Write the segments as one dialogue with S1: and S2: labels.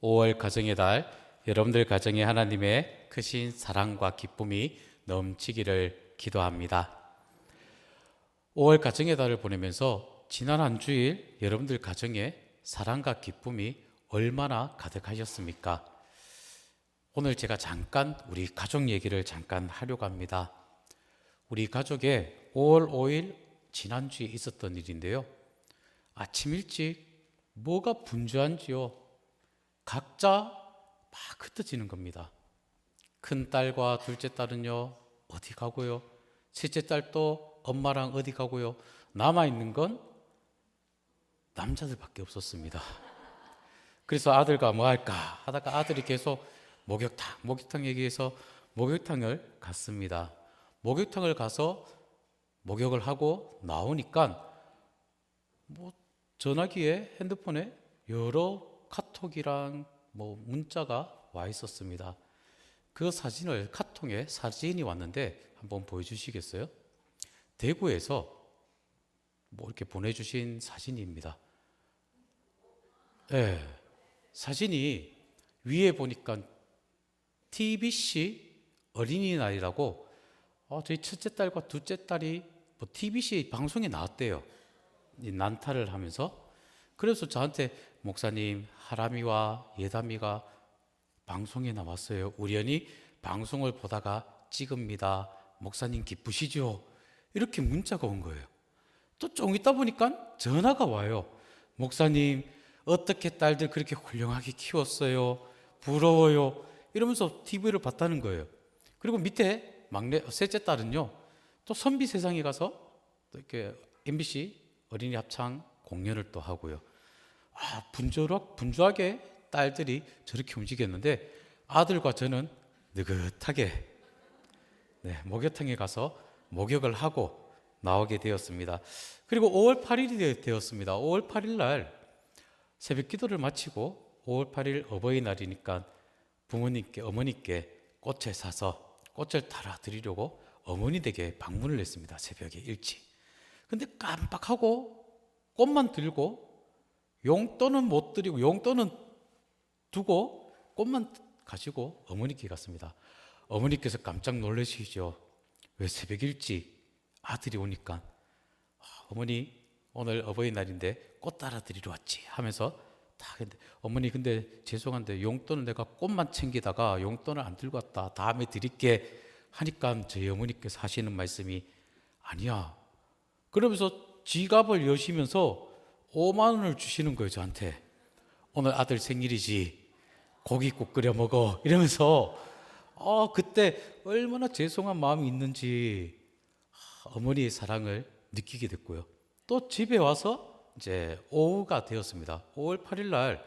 S1: 5월 가정의 달, 여러분들 가정에 하나님의 크신 사랑과 기쁨이 넘치기를 기도합니다. 5월 가정의 달을 보내면서 지난 한 주일 여러분들 가정에 사랑과 기쁨이 얼마나 가득하셨습니까? 오늘 제가 잠깐 우리 가족 얘기를 잠깐 하려고 합니다. 우리 가족에 5월 5일 지난주에 있었던 일인데요. 아침 일찍 뭐가 분주한지요. 각자 막 흩어지는 겁니다. 큰 딸과 둘째 딸은요 어디 가고요. 셋째 딸도 엄마랑 어디 가고요. 남아있는 건 남자들밖에 없었습니다. 그래서 아들과 뭐 할까 하다가 아들이 계속 목욕탕 얘기해서 목욕탕을 갔습니다. 목욕탕을 가서 목욕을 하고 나오니까 뭐 전화기에 핸드폰에 여러 카톡이랑 뭐 문자가 와 있었습니다. 그 사진을 카톡에 사진이 왔는데 한번 보여주시겠어요? 대구에서 뭐 이렇게 보내주신 사진입니다. 네, 사진이 위에 보니까 TBC 어린이날이라고 저희 첫째 딸과 둘째 딸이 뭐 TBC 방송에 나왔대요. 이 난타를 하면서. 그래서 저한테 목사님 하람이와 예담이가 방송에 나왔어요. 우연히 방송을 보다가 찍습니다. 목사님 기쁘시죠? 이렇게 문자가 온 거예요. 또 좀 있다 보니까 전화가 와요. 목사님 어떻게 딸들 그렇게 훌륭하게 키웠어요? 부러워요. 이러면서 TV를 봤다는 거예요. 그리고 밑에 셋째 딸은요 또 선비 세상에 가서 또 이렇게 MBC 어린이 합창 공연을 또 하고요. 분주하게 딸들이 저렇게 움직였는데 아들과 저는 느긋하게 목욕탕에 가서 목욕을 하고 나오게 되었습니다. 그리고 5월 8일이 되었습니다. 5월 8일 날 새벽 기도를 마치고 5월 8일 어버이날이니까 어머니께 꽃을 사서 꽃을 달아 드리려고 어머니 댁에 방문을 했습니다. 새벽에 일찍. 근데 깜빡하고 꽃만 들고 용돈은 못 드리고 용돈은 두고 꽃만 가지고 어머니께 갔습니다. 어머니께서 깜짝 놀라시죠. 왜 새벽 일찍 아들이 오니까 어머니 오늘 어버이날인데 꽃 따라 드리러 왔지 하면서 다 근데 어머니 근데 죄송한데 용돈은 내가 꽃만 챙기다가 용돈을 안 들고 왔다. 다음에 드릴게 하니까 저희 어머니께서 하시는 말씀이 아니야. 그러면서 지갑을 여시면서 5만 원을 주시는 거예요. 저한테. 오늘 아들 생일이지 고깃국 끓여 먹어 이러면서 그때 얼마나 죄송한 마음이 있는지 어머니의 사랑을 느끼게 됐고요. 또 집에 와서 이제 오후가 되었습니다. 5월 8일 날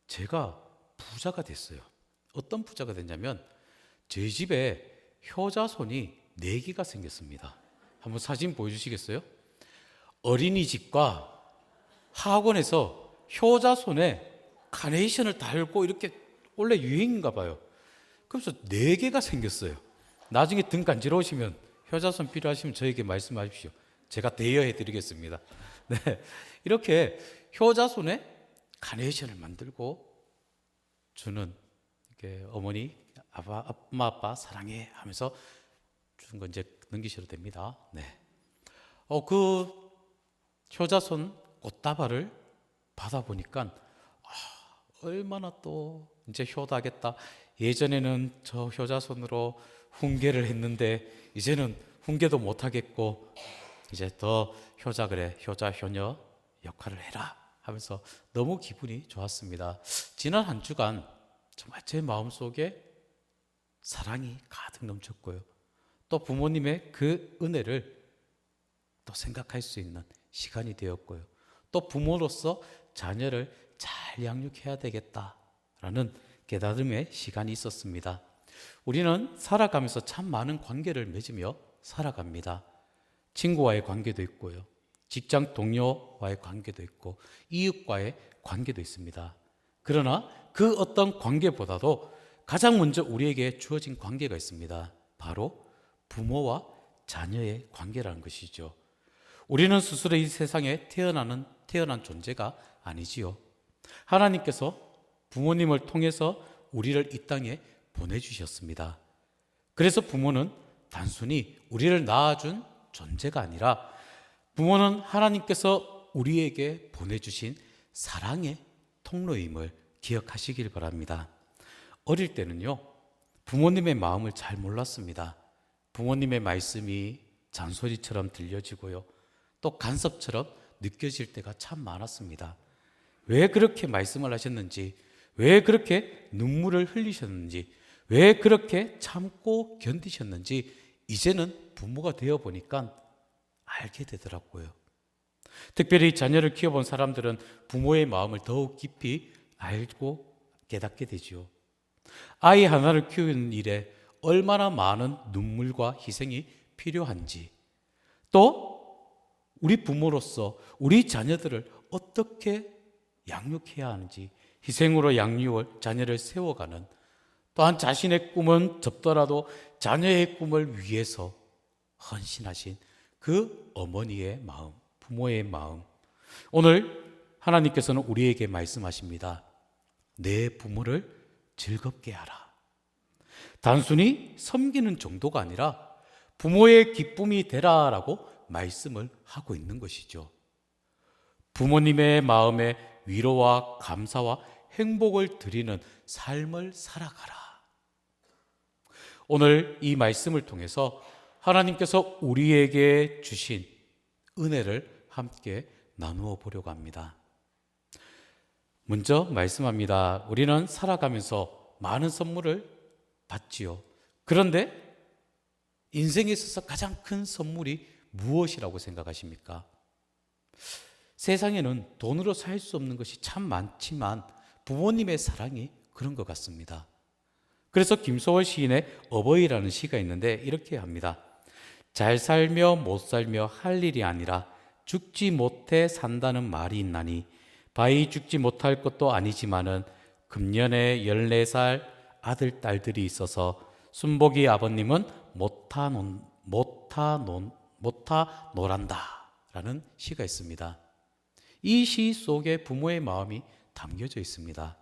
S1: 제가 부자가 됐어요. 어떤 부자가 됐냐면 저희 집에 효자손이 4개가 생겼습니다. 한번 사진 보여주시겠어요? 어린이집과 학원에서 효자손에 카네이션을 달고 이렇게 원래 유행인가 봐요. 그래서 4개가 생겼어요. 나중에 등 간지러우시면 효자손 필요하시면 저에게 말씀하십시오. 제가 대여해 드리겠습니다. 네, 이렇게 효자손에 카네이션을 만들고 주는 이렇게 어머니, 엄마, 아빠 사랑해 하면서 준 거 이제 넘기셔도 됩니다. 네. 그 효자손 꽃다발을 받아보니까 얼마나 또 이제 효도하겠다. 예전에는 저 효자손으로 훈계를 했는데 이제는 훈계도 못하겠고 이제 더 효자 효녀 역할을 해라 하면서 너무 기분이 좋았습니다. 지난 한 주간 정말 제 마음속에 사랑이 가득 넘쳤고요. 또 부모님의 그 은혜를 또 생각할 수 있는 시간이 되었고요. 또 부모로서 자녀를 잘 양육해야 되겠다라는 깨달음의 시간이 있었습니다. 우리는 살아가면서 참 많은 관계를 맺으며 살아갑니다. 친구와의 관계도 있고요. 직장 동료와의 관계도 있고 이웃과의 관계도 있습니다. 그러나 그 어떤 관계보다도 가장 먼저 우리에게 주어진 관계가 있습니다. 바로 부모와 자녀의 관계라는 것이죠. 우리는 스스로 이 세상에 태어난 존재가 아니지요. 하나님께서 부모님을 통해서 우리를 이 땅에 보내주셨습니다. 그래서 부모는 단순히 우리를 낳아준 존재가 아니라 부모는 하나님께서 우리에게 보내주신 사랑의 통로임을 기억하시길 바랍니다. 어릴 때는요, 부모님의 마음을 잘 몰랐습니다. 부모님의 말씀이 잔소리처럼 들려지고요, 또 간섭처럼 느껴질 때가 참 많았습니다. 왜 그렇게 말씀을 하셨는지, 왜 그렇게 눈물을 흘리셨는지, 왜 그렇게 참고 견디셨는지 이제는 부모가 되어 보니까 알게 되더라고요. 특별히 자녀를 키워본 사람들은 부모의 마음을 더욱 깊이 알고 깨닫게 되지요. 아이 하나를 키우는 일에 얼마나 많은 눈물과 희생이 필요한지, 또 우리 부모로서 우리 자녀들을 어떻게 양육해야 하는지, 희생으로 양육을 자녀를 세워가는, 또한 자신의 꿈은 접더라도 자녀의 꿈을 위해서 헌신하신 그 어머니의 마음, 부모의 마음, 오늘 하나님께서는 우리에게 말씀하십니다. 내 부모를 즐겁게 하라. 단순히 섬기는 정도가 아니라 부모의 기쁨이 되라라고 말씀을 하고 있는 것이죠. 부모님의 마음에 위로와 감사와 행복을 드리는 삶을 살아가라. 오늘 이 말씀을 통해서 하나님께서 우리에게 주신 은혜를 함께 나누어 보려고 합니다. 먼저 말씀합니다. 우리는 살아가면서 많은 선물을 받지요. 그런데 인생에 있어서 가장 큰 선물이 무엇이라고 생각하십니까? 세상에는 돈으로 살 수 없는 것이 참 많지만 부모님의 사랑이 그런 것 같습니다. 그래서 김소월 시인의 어버이라는 시가 있는데 이렇게 합니다. 잘 살며 못 살며 할 일이 아니라 죽지 못해 산다는 말이 있나니 바이 죽지 못할 것도 아니지만은 금년에 14살 아들 딸들이 있어서 순복이 아버님은 못하 노란다 라는 시가 있습니다. 이 시 속에 부모의 마음이 담겨져 있습니다.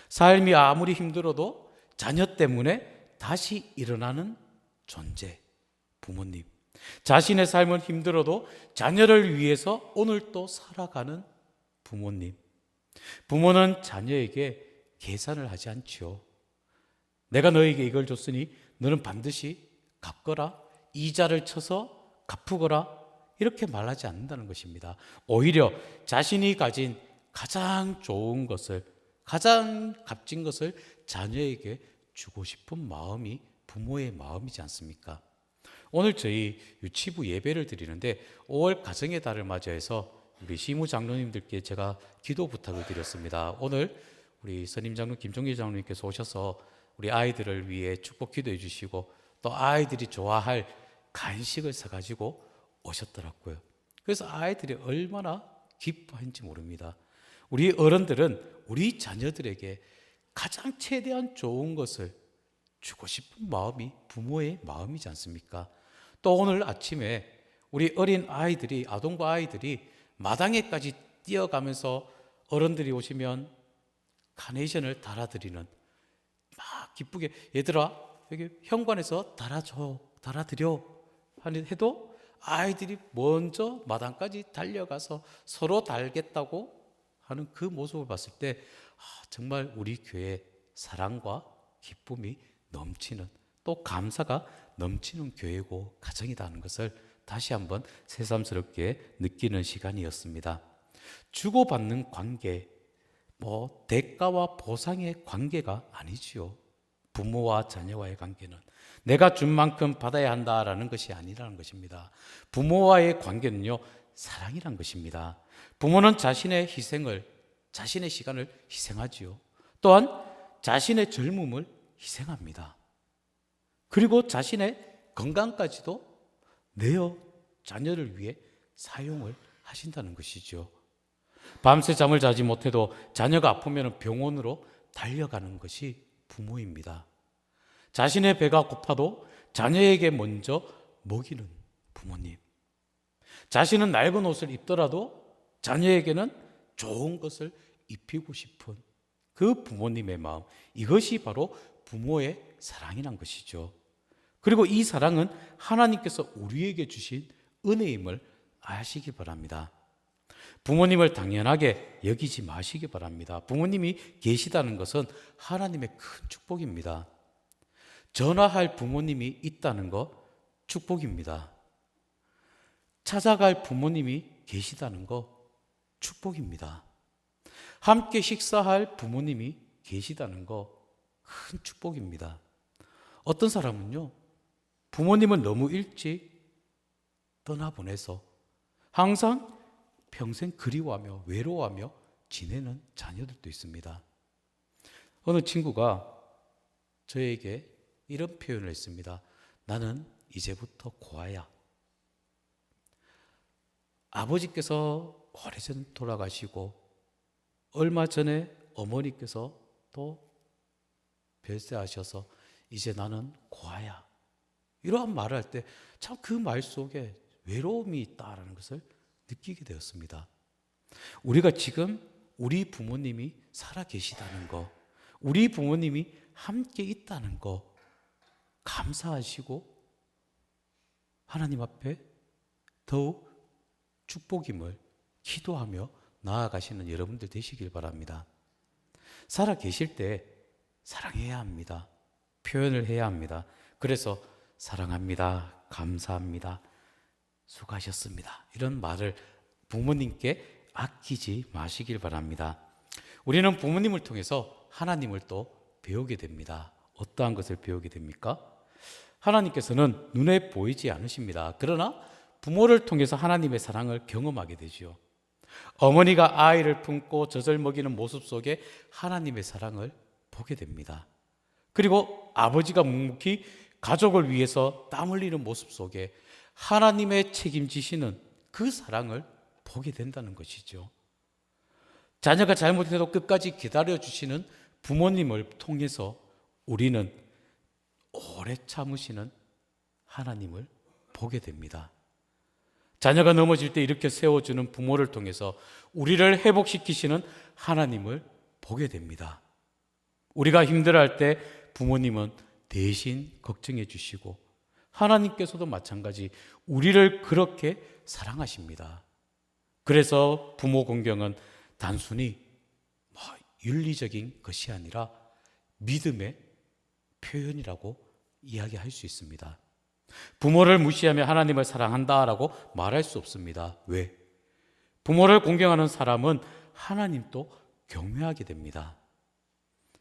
S1: 삶이 아무리 힘들어도 자녀 때문에 다시 일어나는 존재, 부모님. 자신의 삶은 힘들어도 자녀를 위해서 오늘 또 살아가는 부모님. 부모는 자녀에게 계산을 하지 않지요. 내가 너에게 이걸 줬으니 너는 반드시 갚거라, 이자를 쳐서 갚으거라, 이렇게 말하지 않는다는 것입니다. 오히려 자신이 가진 가장 좋은 것을, 가장 값진 것을 자녀에게 주고 싶은 마음이 부모의 마음이지 않습니까? 오늘 저희 유치부 예배를 드리는데 5월 가정의 달을 맞이해서 우리 시무 장로님들께 제가 기도 부탁을 드렸습니다. 오늘 우리 선임 장로 김종기 장로님께서 오셔서 우리 아이들을 위해 축복 기도해 주시고 또 아이들이 좋아할 간식을 사가지고 오셨더라고요. 그래서 아이들이 얼마나 기뻐했는지 모릅니다. 우리 어른들은 우리 자녀들에게 가장 최대한 좋은 것을 주고 싶은 마음이 부모의 마음이지 않습니까? 또 오늘 아침에 우리 어린 아이들이, 아동부 아이들이 마당에까지 뛰어가면서 어른들이 오시면 카네이션을 달아드리는, 막 기쁘게 얘들아 여기 현관에서 달아줘, 달아드려 해도 아이들이 먼저 마당까지 달려가서 서로 달겠다고 하는 그 모습을 봤을 때 정말 우리 교회 사랑과 기쁨이 넘치는, 또 감사가 넘치는 교회고 가정이라는 것을 다시 한번 새삼스럽게 느끼는 시간이었습니다. 주고받는 관계, 대가와 보상의 관계가 아니지요. 부모와 자녀와의 관계는 내가 준 만큼 받아야 한다라는 것이 아니라는 것입니다. 부모와의 관계는요, 사랑이란 것입니다. 부모는 자신의 희생을, 자신의 시간을 희생하지요. 또한 자신의 젊음을 희생합니다. 그리고 자신의 건강까지도 내어 자녀를 위해 사용을 하신다는 것이죠. 밤새 잠을 자지 못해도 자녀가 아프면 병원으로 달려가는 것이 부모입니다. 자신의 배가 고파도 자녀에게 먼저 먹이는 부모님. 자신은 낡은 옷을 입더라도 자녀에게는 좋은 것을 입히고 싶은 그 부모님의 마음, 이것이 바로 부모의 사랑이란 것이죠. 그리고 이 사랑은 하나님께서 우리에게 주신 은혜임을 아시기 바랍니다. 부모님을 당연하게 여기지 마시기 바랍니다. 부모님이 계시다는 것은 하나님의 큰 축복입니다. 전화할 부모님이 있다는 것 축복입니다. 찾아갈 부모님이 계시다는 것 축복입니다. 함께 식사할 부모님이 계시다는 것 큰 축복입니다. 어떤 사람은요, 부모님을 너무 일찍 떠나보내서 항상 평생 그리워하며 외로워하며 지내는 자녀들도 있습니다. 어느 친구가 저에게 이런 표현을 했습니다. 나는 이제부터 고아야. 아버지께서 오래전 돌아가시고 얼마 전에 어머니께서 또 별세하셔서 이제 나는 고아야. 이러한 말을 할 때 참 그 말 속에 외로움이 있다라는 것을 느끼게 되었습니다. 우리가 지금 우리 부모님이 살아계시다는 거, 우리 부모님이 함께 있다는 거 감사하시고 하나님 앞에 더욱 축복임을 기도하며 나아가시는 여러분들 되시길 바랍니다. 살아계실 때 사랑해야 합니다. 표현을 해야 합니다. 그래서 사랑합니다. 감사합니다. 수고하셨습니다. 이런 말을 부모님께 아끼지 마시길 바랍니다. 우리는 부모님을 통해서 하나님을 또 배우게 됩니다. 어떠한 것을 배우게 됩니까? 하나님께서는 눈에 보이지 않으십니다. 그러나 부모를 통해서 하나님의 사랑을 경험하게 되죠. 어머니가 아이를 품고 젖을 먹이는 모습 속에 하나님의 사랑을 보게 됩니다. 그리고 아버지가 묵묵히 가족을 위해서 땀 흘리는 모습 속에 하나님의 책임지시는 그 사랑을 보게 된다는 것이죠. 자녀가 잘못해도 끝까지 기다려주시는 부모님을 통해서 우리는 오래 참으시는 하나님을 보게 됩니다. 자녀가 넘어질 때 이렇게 세워주는 부모를 통해서 우리를 회복시키시는 하나님을 보게 됩니다. 우리가 힘들어할 때 부모님은 대신 걱정해 주시고 하나님께서도 마찬가지 우리를 그렇게 사랑하십니다. 그래서 부모 공경은 단순히 윤리적인 것이 아니라 믿음의 표현이라고 이야기할 수 있습니다. 부모를 무시하며 하나님을 사랑한다라고 말할 수 없습니다. 왜? 부모를 공경하는 사람은 하나님도 경외하게 됩니다.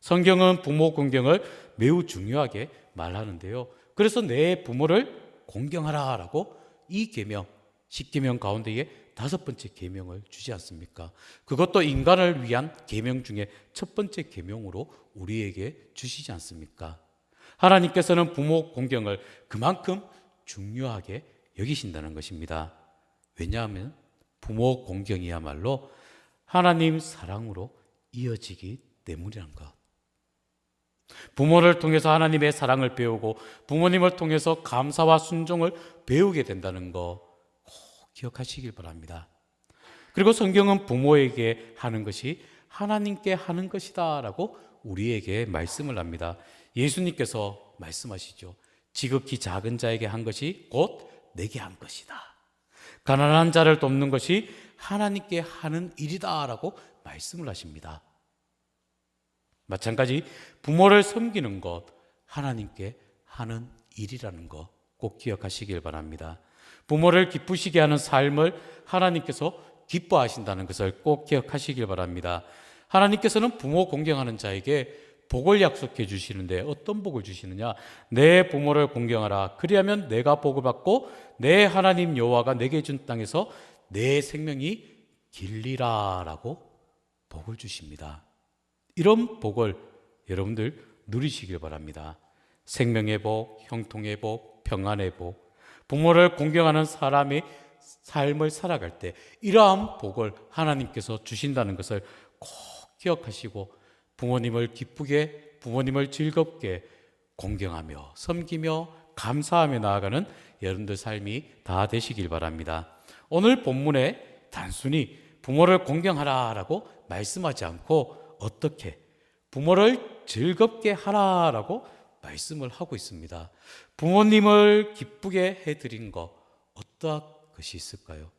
S1: 성경은 부모 공경을 매우 중요하게 말하는데요. 그래서 내 부모를 공경하라라고 이 계명, 10계명 가운데에 5번째 계명을 주지 않습니까? 그것도 인간을 위한 계명 중에 첫 번째 계명으로 우리에게 주시지 않습니까? 하나님께서는 부모 공경을 그만큼 중요하게 여기신다는 것입니다. 왜냐하면 부모 공경이야말로 하나님 사랑으로 이어지기 때문이란 것. 부모를 통해서 하나님의 사랑을 배우고 부모님을 통해서 감사와 순종을 배우게 된다는 거 꼭 기억하시길 바랍니다. 그리고 성경은 부모에게 하는 것이 하나님께 하는 것이다 라고 우리에게 말씀을 합니다. 예수님께서 말씀하시죠. 지극히 작은 자에게 한 것이 곧 내게 한 것이다. 가난한 자를 돕는 것이 하나님께 하는 일이다 라고 말씀을 하십니다. 마찬가지 부모를 섬기는 것, 하나님께 하는 일이라는 것 꼭 기억하시길 바랍니다. 부모를 기쁘시게 하는 삶을 하나님께서 기뻐하신다는 것을 꼭 기억하시길 바랍니다. 하나님께서는 부모 공경하는 자에게 복을 약속해 주시는데 어떤 복을 주시느냐? 내 부모를 공경하라. 그리하면 내가 복을 받고 내 하나님 여호와가 내게 준 땅에서 내 생명이 길리라 라고 복을 주십니다. 이런 복을 여러분들 누리시길 바랍니다. 생명의 복, 형통의 복, 평안의 복, 부모를 공경하는 사람의 삶을 살아갈 때 이러한 복을 하나님께서 주신다는 것을 꼭 기억하시고 부모님을 기쁘게, 부모님을 즐겁게 공경하며 섬기며 감사하며 나아가는 여러분들 삶이 다 되시길 바랍니다. 오늘 본문에 단순히 부모를 공경하라라고 말씀하지 않고 어떻게 부모를 즐겁게 하라라고 말씀을 하고 있습니다. 부모님을 기쁘게 해드린 거 어떠한 것이 있을까요?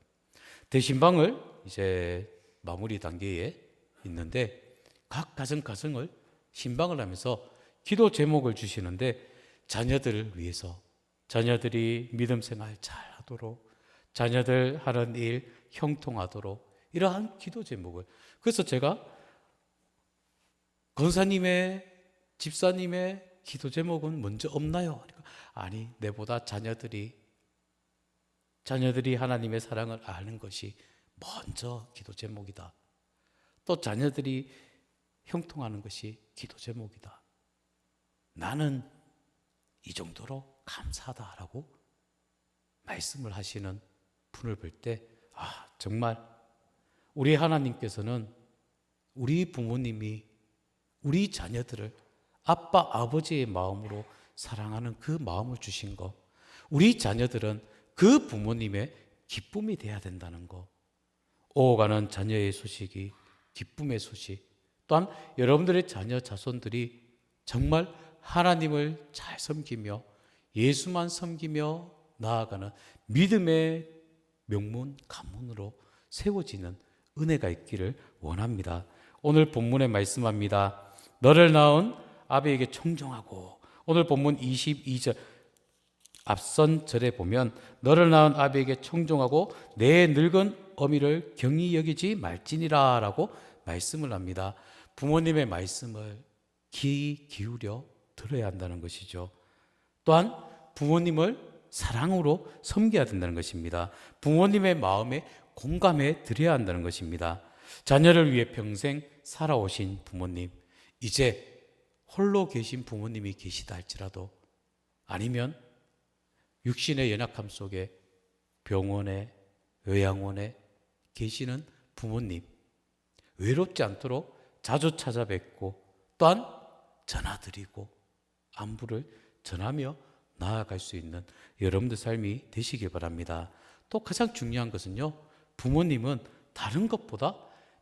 S1: 대신방을 이제 마무리 단계에 있는데 각 가정을 신방을 하면서 기도 제목을 주시는데 자녀들을 위해서 자녀들이 믿음 생활 잘 하도록 자녀들 하는 일 형통하도록 이러한 기도 제목을 그래서 제가 권사님의 집사님의 기도 제목은 먼저 없나요? 아니 내보다 자녀들이 하나님의 사랑을 아는 것이 먼저 기도 제목이다. 또 자녀들이 형통하는 것이 기도 제목이다. 나는 이 정도로 감사하다라고 말씀을 하시는 분을 볼 때 정말 우리 하나님께서는 우리 부모님이 우리 자녀들을 아빠 아버지의 마음으로 사랑하는 그 마음을 주신 거 우리 자녀들은 그 부모님의 기쁨이 돼야 된다는 거 오가는 자녀의 소식이 기쁨의 소식 또한 여러분들의 자녀 자손들이 정말 하나님을 잘 섬기며 예수만 섬기며 나아가는 믿음의 명문 가문으로 세워지는 은혜가 있기를 원합니다. 오늘 본문에 말씀합니다. 너를 낳은 아비에게 청종하고 오늘 본문 22절 앞선 절에 보면 너를 낳은 아비에게 청종하고 내 늙은 어미를 경히 여기지 말지니라 라고 말씀을 합니다. 부모님의 말씀을 귀 기울여 들어야 한다는 것이죠. 또한 부모님을 사랑으로 섬겨야 된다는 것입니다. 부모님의 마음에 공감해 드려야 한다는 것입니다. 자녀를 위해 평생 살아오신 부모님, 이제 홀로 계신 부모님이 계시다 할지라도 아니면 육신의 연약함 속에 병원에 요양원에 계시는 부모님 외롭지 않도록 자주 찾아뵙고 또한 전화드리고 안부를 전하며 나아갈 수 있는 여러분들 삶이 되시길 바랍니다. 또 가장 중요한 것은요, 부모님은 다른 것보다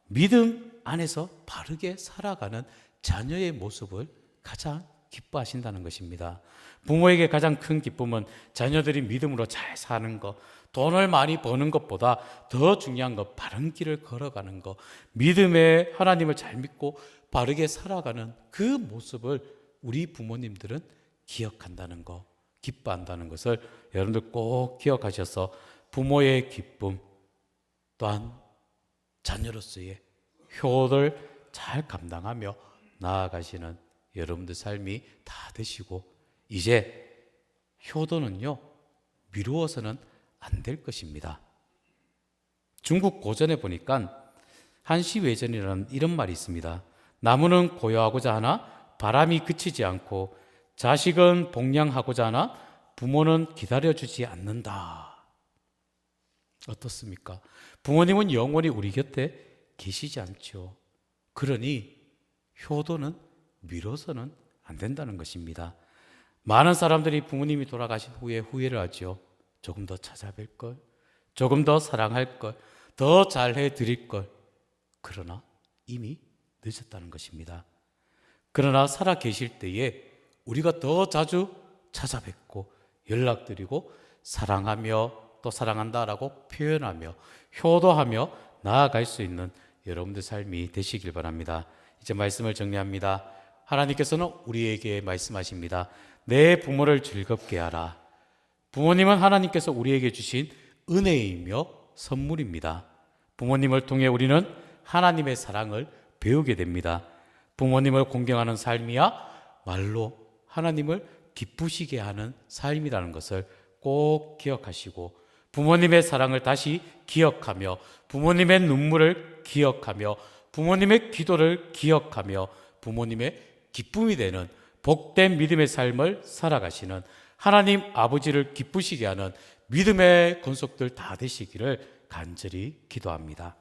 S1: 믿음 안에서 바르게 살아가는 자녀의 모습을 가장 기뻐하신다는 것입니다. 부모에게 가장 큰 기쁨은 자녀들이 믿음으로 잘 사는 것, 돈을 많이 버는 것보다 더 중요한 것, 바른 길을 걸어가는 것, 믿음의 하나님을 잘 믿고 바르게 살아가는 그 모습을 우리 부모님들은 기억한다는 것, 기뻐한다는 것을 여러분들 꼭 기억하셔서 부모의 기쁨 또한 자녀로서의 효를 잘 감당하며 나아가시는 여러분들 삶이 다 되시고 이제 효도는요 미루어서는 안 될 것입니다. 중국 고전에 보니까 한시외전이라는 이런 말이 있습니다. 나무는 고요하고자 하나 바람이 그치지 않고 자식은 복양하고자 하나 부모는 기다려주지 않는다. 어떻습니까? 부모님은 영원히 우리 곁에 계시지 않죠. 그러니 효도는 미뤄서는 안 된다는 것입니다. 많은 사람들이 부모님이 돌아가신 후에 후회를 하죠. 조금 더 찾아뵐 걸, 조금 더 사랑할 걸, 더 잘해 드릴 걸. 그러나 이미 늦었다는 것입니다. 그러나 살아 계실 때에 우리가 더 자주 찾아뵙고 연락드리고 사랑하며 또 사랑한다라고 표현하며 효도하며 나아갈 수 있는 여러분들 삶이 되시길 바랍니다. 이제 말씀을 정리합니다. 하나님께서는 우리에게 말씀하십니다. 내 부모를 즐겁게 하라. 부모님은 하나님께서 우리에게 주신 은혜이며 선물입니다. 부모님을 통해 우리는 하나님의 사랑을 배우게 됩니다. 부모님을 공경하는 삶이야 말로 하나님을 기쁘시게 하는 삶이라는 것을 꼭 기억하시고 부모님의 사랑을 다시 기억하며 부모님의 눈물을 기억하며 부모님의 기도를 기억하며 부모님의 기쁨이 되는 복된 믿음의 삶을 살아가시는 하나님 아버지를 기쁘시게 하는 믿음의 권속들 다 되시기를 간절히 기도합니다.